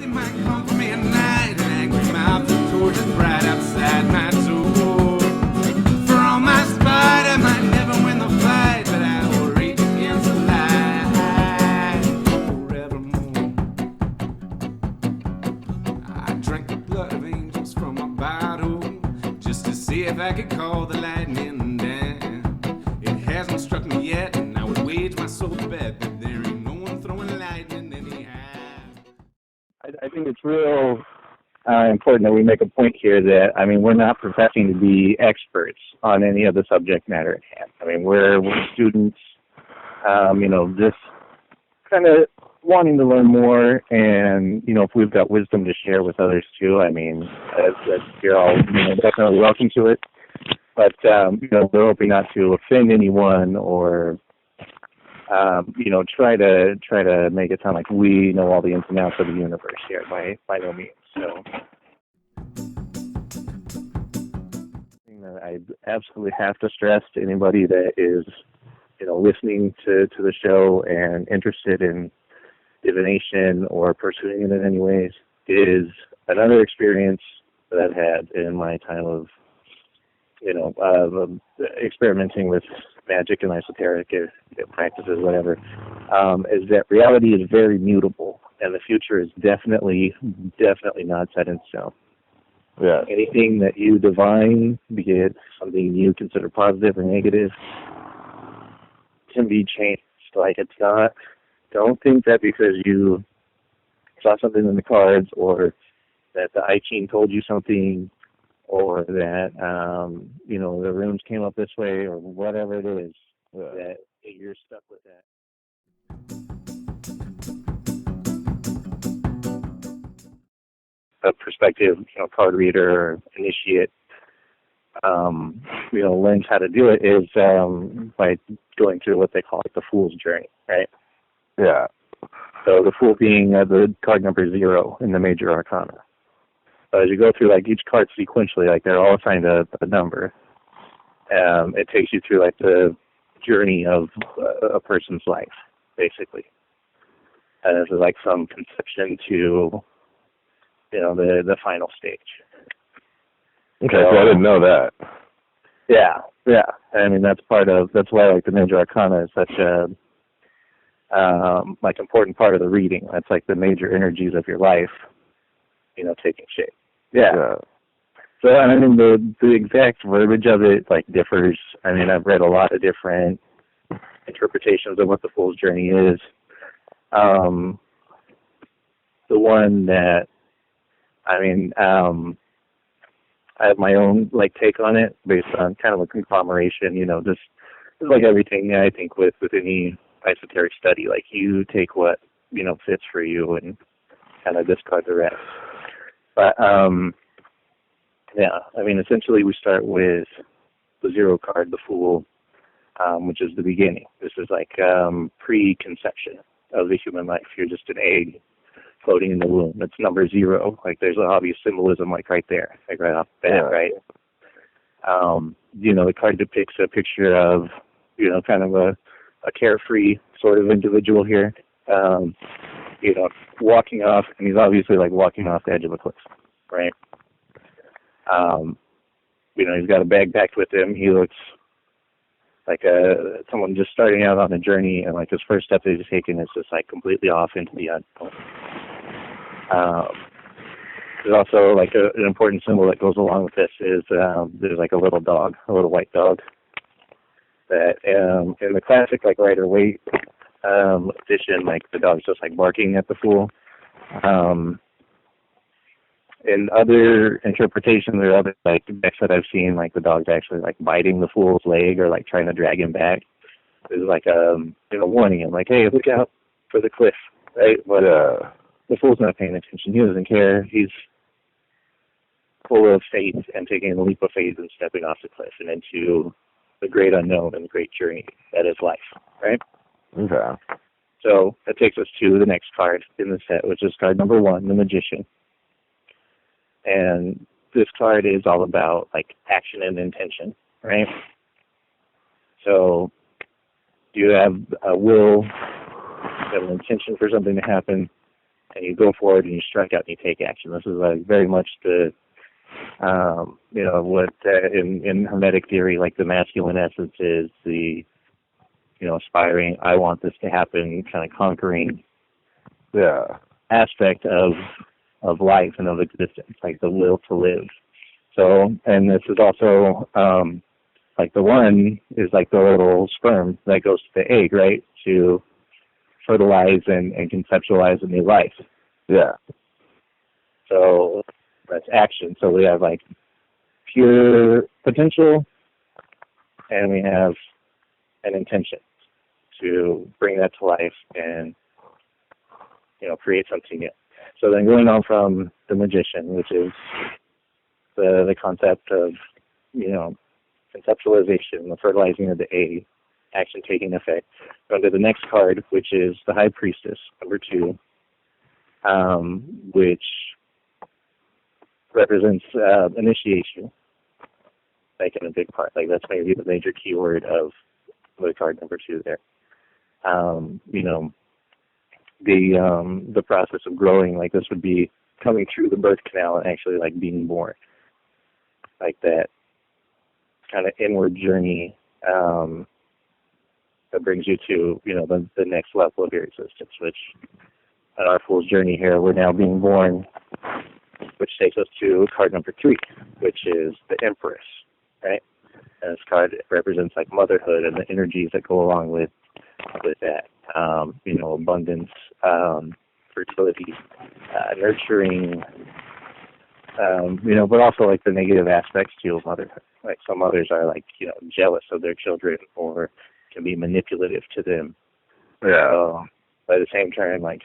They might come for me at night, an angry mouth and torches bright outside my door. For all my spite, I might never win the fight, but I will rage against the light forevermore. I drank the blood of angels from a bottle just to see if I could call the lightning down. It hasn't struck me yet, and I would wage my soul to bet that there ain't no one throwing lightning anyhow. I think it's real important that we make a point here that, I mean, we're not professing to be experts on any of the subject matter at hand. I mean, we're students, just kind of wanting to learn more, and, if we've got wisdom to share with others too, I mean, you're all definitely welcome to it. But, we're hoping not to offend anyone or try to make it sound like we know all the ins and outs of the universe here. By no means. So, thing that I absolutely have to stress to anybody that is, listening to the show and interested in divination or pursuing it in any ways is another experience that I've had in my time of, experimenting with magic and esoteric practices, whatever, is that reality is very mutable, and the future is definitely not set in stone. Yeah. Anything that you divine, be it something you consider positive or negative, can be changed. Like, it's not, don't think that because you saw something in the cards or that the I Ching told you something or that, the runes came up this way or whatever it is, that you're stuck with that. A prospective, card reader or initiate, learns how to do it is by going through what they call the Fool's Journey, right? Yeah. So the Fool being the card number 0 in the major arcana. As you go through each card sequentially, they're all assigned a number. It takes you through the journey of a person's life, basically. And this is from conception to the final stage. Okay, so I didn't know that. Yeah. I mean, that's why the major arcana is such a important part of the reading. That's the major energies of your life, taking shape. Yeah. So, I mean, the exact verbiage of it, differs. I mean, I've read a lot of different interpretations of what the Fool's Journey is. The one that, I have my own, take on it based on kind of a conglomeration, just like everything, I think, with any esoteric study. You take what, fits for you and kind of discard the rest. But, essentially we start with the 0 card, the Fool, which is the beginning. This is pre-conception of the human life. You're just an egg floating in the womb. It's number 0. There's an obvious symbolism, right there, right off the bat, right? The card depicts a picture of, kind of a carefree sort of individual here, walking off, and he's obviously walking off the edge of a cliff, right? He's got a bag packed with him. He looks like someone just starting out on a journey, and his first step that he's taken is just completely off into the unknown. There's also an important symbol that goes along with this is there's a little dog, a little white dog that in the classic Rider-Waite edition, the dog's just barking at the Fool. In other interpretations or other decks that I've seen, the dog's actually biting the Fool's leg or trying to drag him back. There's warning him, hey, look out for the cliff, right? But the Fool's not paying attention. He doesn't care. He's full of faith and taking a leap of faith and stepping off the cliff and into the great unknown and the great journey that is life, right? Okay. So that takes us to the next card in the set, which is card number 1, the Magician. And this card is all about action and intention, right? So you have a will, you have an intention for something to happen, and you go forward and you strike out and you take action. This is like very much the what in Hermetic theory, like the masculine essence is the aspiring, I want this to happen, kind of conquering aspect of life and of existence, like the will to live. So, and this is also like the one is like the little sperm that goes to the egg, right, to fertilize and conceptualize a new life. Yeah. So that's action. So we have like pure potential, and we have an intention to bring that to life and create something new. So then going on from the magician, which is the concept of conceptualization, the fertilizing of the egg, action taking effect. Go to the next card, which is the High Priestess, number 2, which represents initiation, like in a big part. Like that's maybe the major keyword of the card number 2 there. The process of growing, like this would be coming through the birth canal and actually like being born, like that kind of inward journey that brings you to the next level of your existence. Which on our fool's journey here, we're now being born, which takes us to card number 3, which is the Empress, right? And this card represents like motherhood and the energies that go along with that. Abundance, fertility, nurturing, but also like the negative aspects too of motherhood. Like some mothers are like, jealous of their children or can be manipulative to them. Yeah. By the same time, like,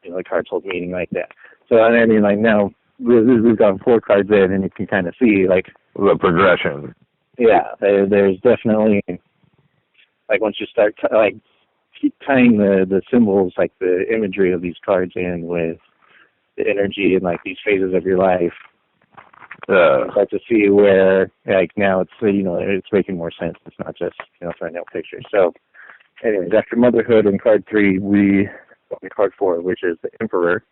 the cards hold meaning like that. So, I mean, like now we've got 4 cards in and you can kind of see like the progression. Yeah, there's definitely, like once you start keep tying the symbols, like the imagery of these cards in with the energy and like these phases of your life, you start to see where like now it's making more sense. It's not just throwing out pictures. So anyways, after motherhood in card 3, we go to card 4, which is the Emperor,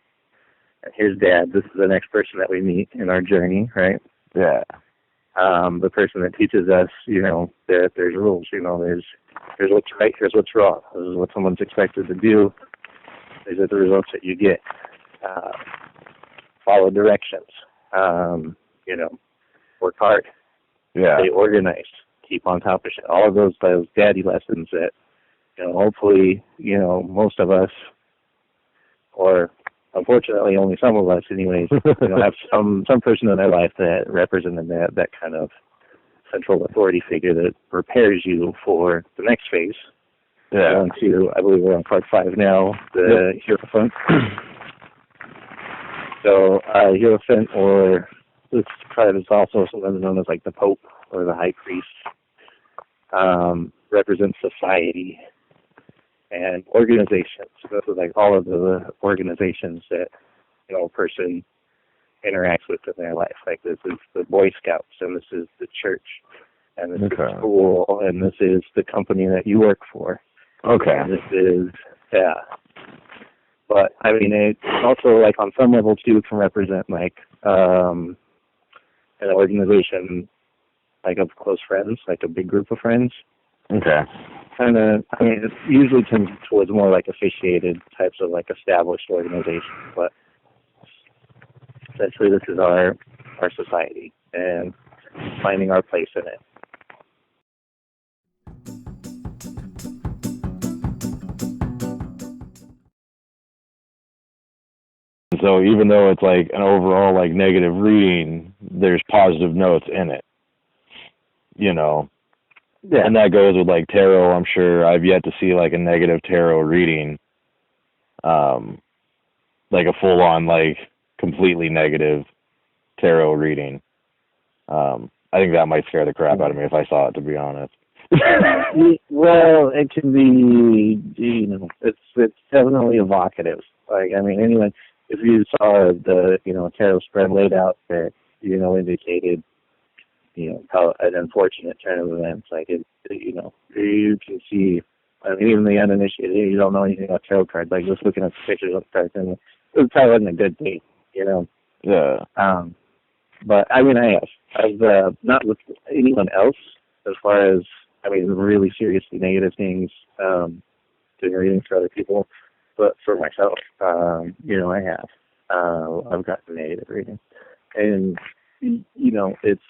and his dad. This is the next person that we meet in our journey, right? Yeah. The person that teaches us, that there's rules, here's what's right, here's what's wrong. This is what someone's expected to do. These are the results that you get. Follow directions. Work hard. Yeah. Stay organized. Keep on top of shit. All of those daddy lessons that, hopefully, most of us, or unfortunately only some of us anyways, have some person in their life that represented that kind of central authority figure that prepares you for the next phase. Yeah. I believe we're on card 5 now, the Hierophant. So Hierophant, or this card is also sometimes known as like the Pope or the High Priest, represents society and organizations. So this is like all of the organizations that a person interacts with in their life. Like this is the Boy Scouts, and this is the church, and this is school, and this is the company that you work for. Okay. And this is But I mean, it also like on some level too can represent like an organization like of close friends, like a big group of friends. Okay. Kind of, I mean, it usually tends towards more like officiated types of like established organizations, but essentially this is our society and finding our place in it. So even though it's like an overall like negative reading, there's positive notes in it. Yeah. And that goes with like tarot. I'm sure I've yet to see like a negative tarot reading, like a full on like completely negative tarot reading. I think that might scare the crap out of me if I saw it, to be honest. Well, it can be, it's definitely evocative. Like, I mean, anyone, if you saw the, tarot spread laid out that, indicated, how an unfortunate turn of events, like it, you can see, I mean, even the uninitiated, you don't know anything about tarot cards, like just looking at the pictures of the cards, and it probably wasn't a good thing, you know. Yeah. But I mean, I've not with anyone else as far as, I mean, really seriously negative things, doing readings for other people, but for myself, you know, I have. I've gotten negative readings, and you know, it's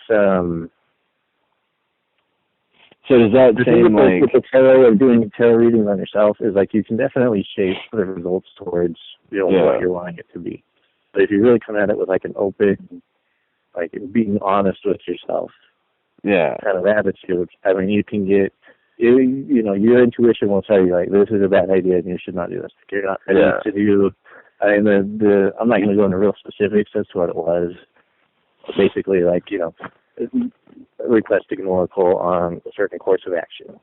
So does that the thing seem like with the tarot or doing tarot readings on yourself is like you can definitely shape the results towards, you know, what you're wanting it to be. But if you really come at it with like an open, like being honest with yourself, kind of attitude, I mean, you can get, you know, your intuition will tell you like this is a bad idea and you should not do this. Like, you're not ready to do. I mean, I'm not going to go into real specifics as to what it was. But basically, like, you know, requesting an oracle on a certain course of action.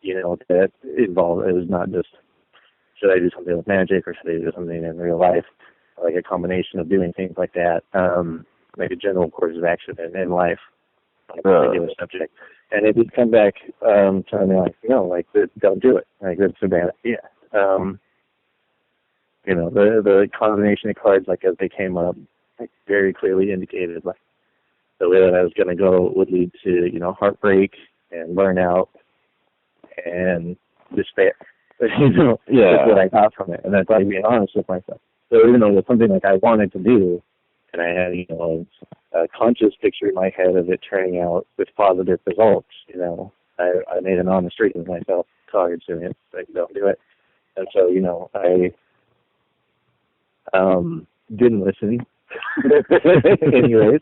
You know, that involved, it was not just, should I do something with magic or should I do something in real life? Like a combination of doing things like that, like a general course of action in life on a particular subject. And it did come back telling me, like, no, like, don't do it. Like, that's a bad idea. You know, the combination of cards, like, as they came up, like, very clearly indicated, like, the way that I was going to go would lead to, you know, heartbreak and burnout and despair. You know, that's what I got from it. And that's like being honest with myself. So even though it was something like I wanted to do, and I had, you know, a conscious picture in my head of it turning out with positive results, you know, I made an honest treatment of myself, cards, and it's like, don't do it. And so, you know, I didn't listen anyways,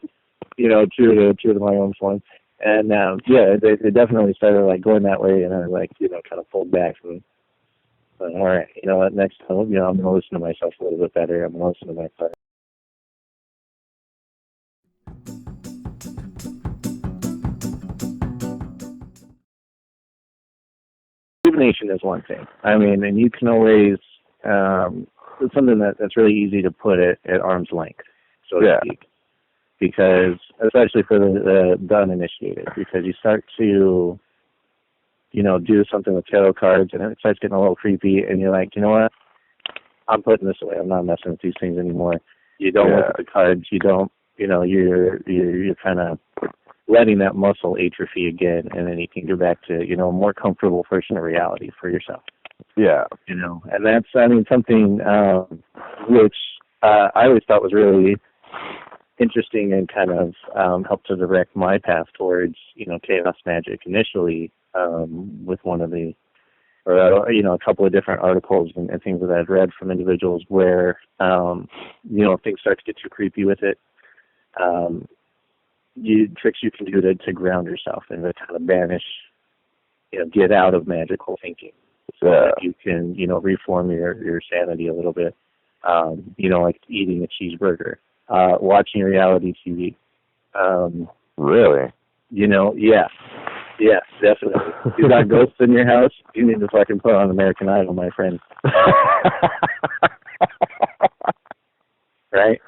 you know, true to my own form. And yeah, they definitely started like going that way, and I like, you know, kind of pulled back from, all right, you know what, next time, you know, I'm gonna listen to myself a little bit better. I'm gonna listen to myself. Divination is one thing. I mean, and you can always it's something that's really easy to put it at arm's length, so to speak. Because, especially for the uninitiated, because you start to, you know, do something with tarot cards and it starts getting a little creepy and you're like, you know what, I'm putting this away. I'm not messing with these things anymore. You don't look at the cards. You don't, you know, you're kind of letting that muscle atrophy again, and then you can go back to, you know, a more comfortable version of reality for yourself. Yeah. You know, and that's, I mean, something which I always thought was really interesting and kind of helped to direct my path towards, you know, chaos magic initially, with one of the, or, you know, a couple of different articles and things that I've read from individuals where, you know, things start to get too creepy with it. Tricks you can do to ground yourself and to kind of banish, you know, get out of magical thinking, so that you can, you know, reform your sanity a little bit. You know, like eating a cheeseburger, watching reality TV. Really? You know, yeah, definitely. You got ghosts in your house, you need to fucking put on American Idol, my friend. Right?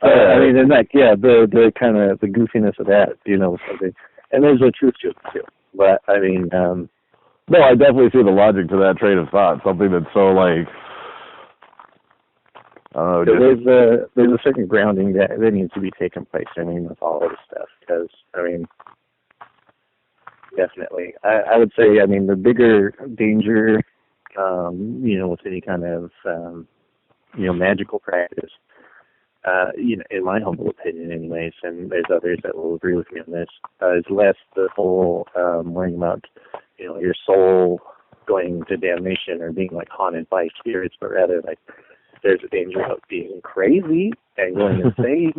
I mean, and like, yeah, the kind of the goofiness of that, you know, something, and there's a truth to it too. But I mean, no, I definitely see the logic to that train of thought. Something that's so like, I don't know. There's a certain grounding that needs to be taking place. I mean, with all of this stuff, because I mean, definitely, I would say, I mean, the bigger danger, you know, with any kind of, you know, magical practice. You know, in my humble opinion anyways, and there's others that will agree with me on this, is less the whole worrying about, you know, your soul going to damnation or being like haunted by spirits, but rather like there's a danger of being crazy and going insane.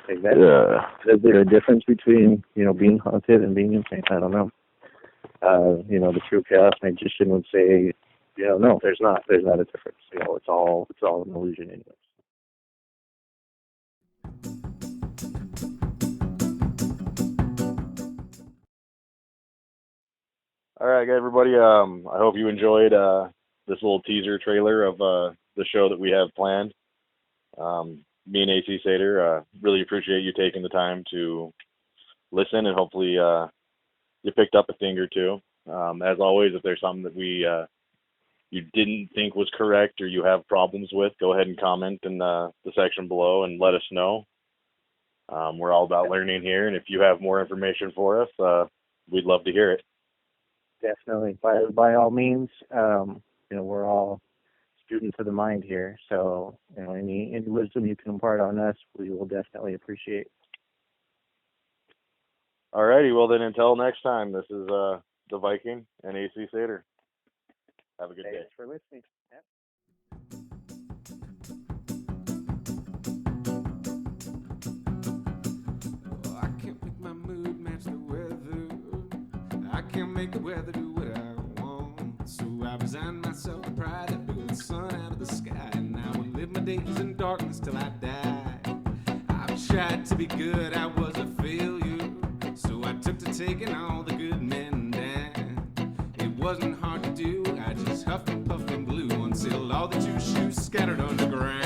Like that. Is there a difference between, you know, being haunted and being insane? I don't know. You know, the true chaos magician would say, you know, no, there's not a difference. You know, it's all an illusion anyways. All right, everybody. I hope you enjoyed this little teaser trailer of the show that we have planned. Me and AC Sater really appreciate you taking the time to listen, and hopefully you picked up a thing or two. As always, if there's something that we you didn't think was correct or you have problems with, go ahead and comment in the section below and let us know. We're all about learning here, and if you have more information for us, we'd love to hear it. Definitely. By all means, we're all students of the mind here. So, any wisdom you can impart on us, we will definitely appreciate. All righty. Well, then until next time, this is the Viking and AC Sater. Have a good day. Thanks for listening. Oh, I can't make my mood match the weather. I can't make the weather do what I want. So I resign myself to pride that blew the sun out of the sky. And I will live my days in darkness till I die. I've tried to be good, I was a failure. So I took to taking all the good men down. It wasn't hard to do, I just huffed and puffed and blew until all the juice shoes scattered underground.